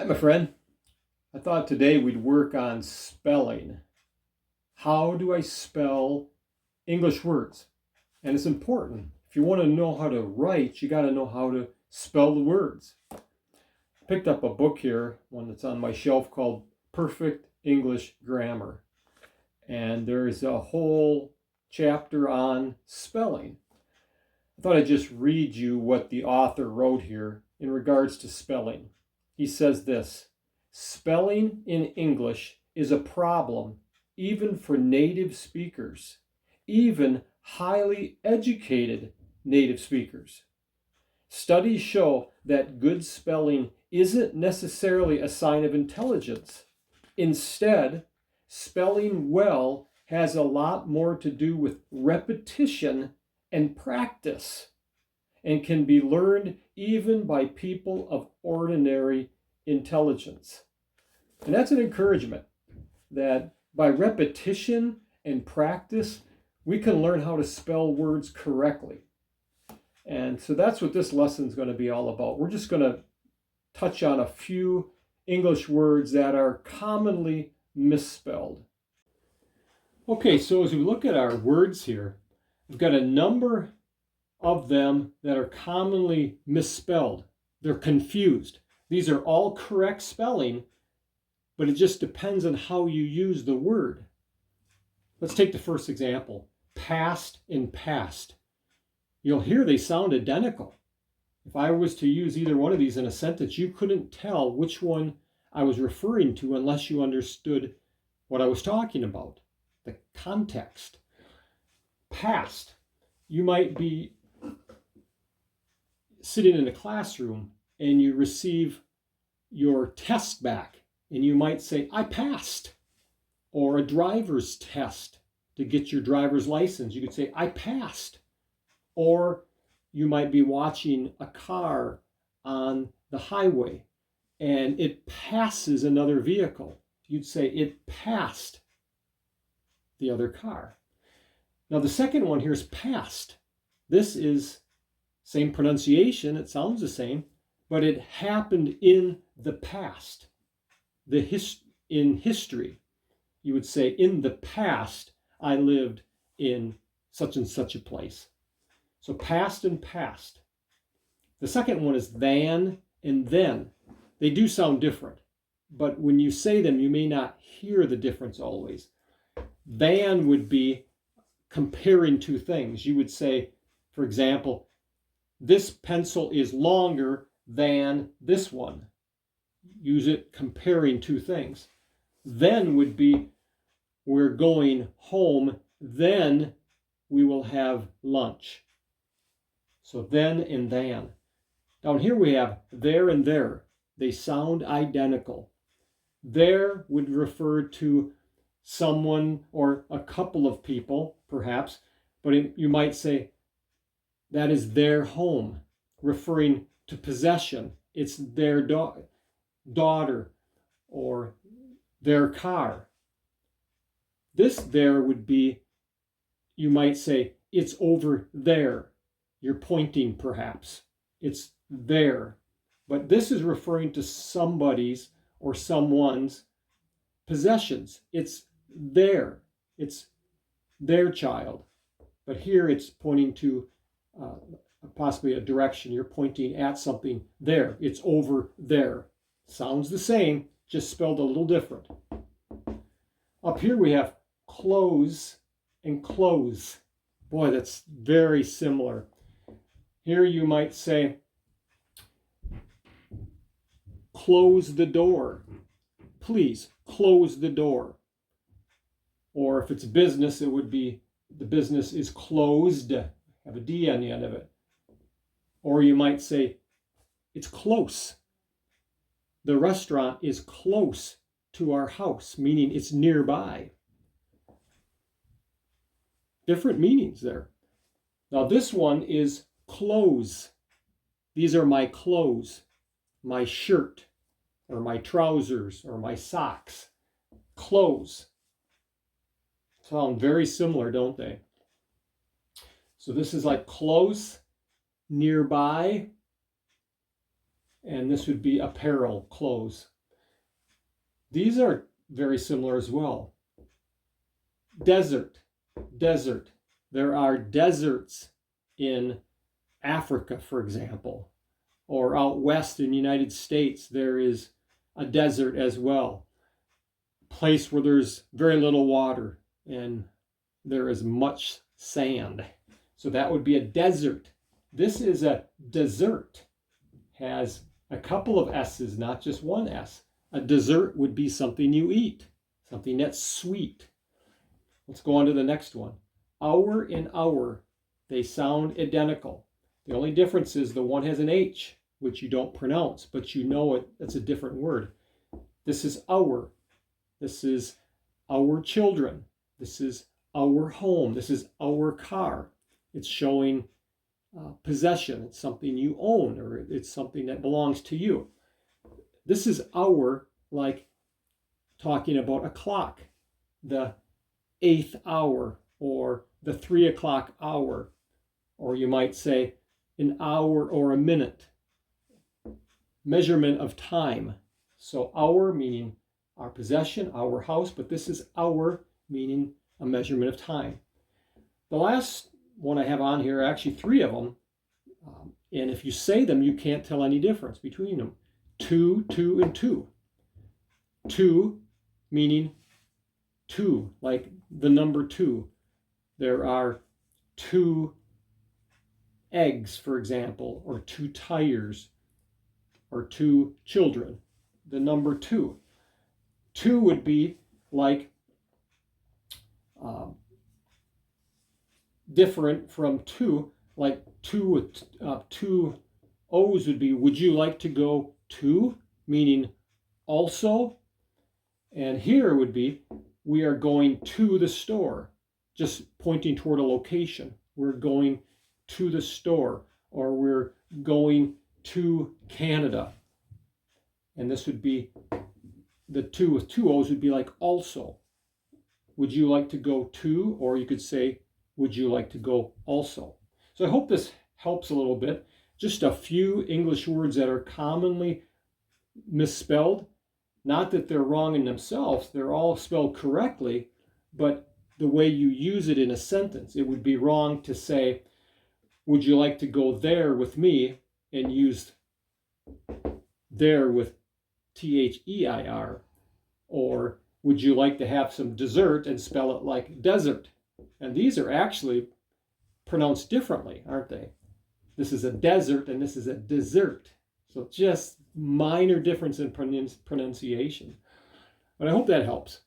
my friend. I thought today we'd work on spelling. How do I spell English words? And it's important. If you want to know how to write, you got to know how to spell the words. I picked up a book here, one that's on my shelf called Perfect English Grammar. And there's a whole chapter on spelling. I thought I'd just read you what the author wrote here in regards to spelling. He says this: spelling in English is a problem even for native speakers, even highly educated native speakers. Studies show that good spelling isn't necessarily a sign of intelligence. Instead, spelling well has a lot more to do with repetition and practice, and can be learned even by people of ordinary intelligence. And that's an encouragement that by repetition and practice, we can learn how to spell words correctly. And so that's what this lesson is going to be all about. We're just going to touch on a few English words that are commonly misspelled. Okay, so as we look at our words here, we've got a number of them that are commonly misspelled. They're confused. These are all correct spelling, but it just depends on how you use the word. Let's take the first example, past and past. You'll hear they sound identical. If I was to use either one of these in a sentence, you couldn't tell which one I was referring to unless you understood what I was talking about, the context. Past, you might be sitting in a classroom and you receive your test back and you might say, I passed. Or a driver's test to get your driver's license, you could say, I passed. Or you might be watching a car on the highway and it passes another vehicle. You'd say it passed the other car. Now the second one here is past. This is same pronunciation, it sounds the same, but it happened in the past. In history, you would say, in the past, I lived in such and such a place. So past and past. The second one is than and then. They do sound different, but when you say them, you may not hear the difference always. Than would be comparing two things. You would say, for example, this pencil is longer than this one. Use it comparing two things. Then would be, we're going home, then we will have lunch. So then and than. Down here we have there and there. They sound identical. There would refer to someone or a couple of people, perhaps, but you might say, that is their home, referring to possession. It's their daughter or their car. This there would be, you might say, it's over there. You're pointing perhaps. It's there. But this is referring to somebody's or someone's possessions. It's there. It's their child. But here it's pointing to possibly a direction. You're pointing at something there. It's over there. Sounds the same, just spelled a little different. Up here we have close and close. Boy, that's very similar. Here you might say, close the door. Please close the door. Or if it's business, it would be the business is closed. Have a D on the end of it. Or you might say, it's close. The restaurant is close to our house, meaning it's nearby. Different meanings there. Now this one is clothes. These are my clothes, my shirt, or my trousers, or my socks. Clothes. Sound very similar, don't they? So this is like close, nearby, and this would be apparel, clothes. These are very similar as well. Desert, desert. There are deserts in Africa, for example, or out west in the United States, there is a desert as well. Place where there's very little water and there is much sand. So that would be a desert. This is a dessert. Has a couple of S's, not just one S. A dessert would be something you eat, something that's sweet. Let's go on to the next one. Hour and hour, they sound identical. The only difference is the one has an H, which you don't pronounce, but you know it. That's a different word. This is our. This is our children. This is our home. This is our car. It's showing possession. It's something you own, or it's something that belongs to you. This is our, like talking about a clock, the 8th hour, or the 3 o'clock hour, or you might say an hour or a minute. Measurement of time. So hour meaning our possession, our house, but this is hour meaning a measurement of time. The last one I have on here, actually 3 of them, and if you say them, you can't tell any difference between them. 2, 2, and 2. 2 meaning 2, like the number 2. There are 2 eggs, for example, or 2 tires, or 2 children. The number 2. 2 would be like different from 2, like 2 with 2 O's would be, would you like to go to, meaning also. And here would be, we are going to the store, just pointing toward a location. We're going to the store, or we're going to Canada. And this would be, the 2 with 2 O's would be like also. Would you like to go to, or you could say, would you like to go also? So I hope this helps a little bit. Just a few English words that are commonly misspelled. Not that they're wrong in themselves, they're all spelled correctly, but the way you use it in a sentence, it would be wrong to say, would you like to go there with me, and use there with T-H-E-I-R, or would you like to have some dessert and spell it like desert? And these are actually pronounced differently, aren't they? This is a desert and this is a dessert. So just minor difference in pronunciation. But I hope that helps.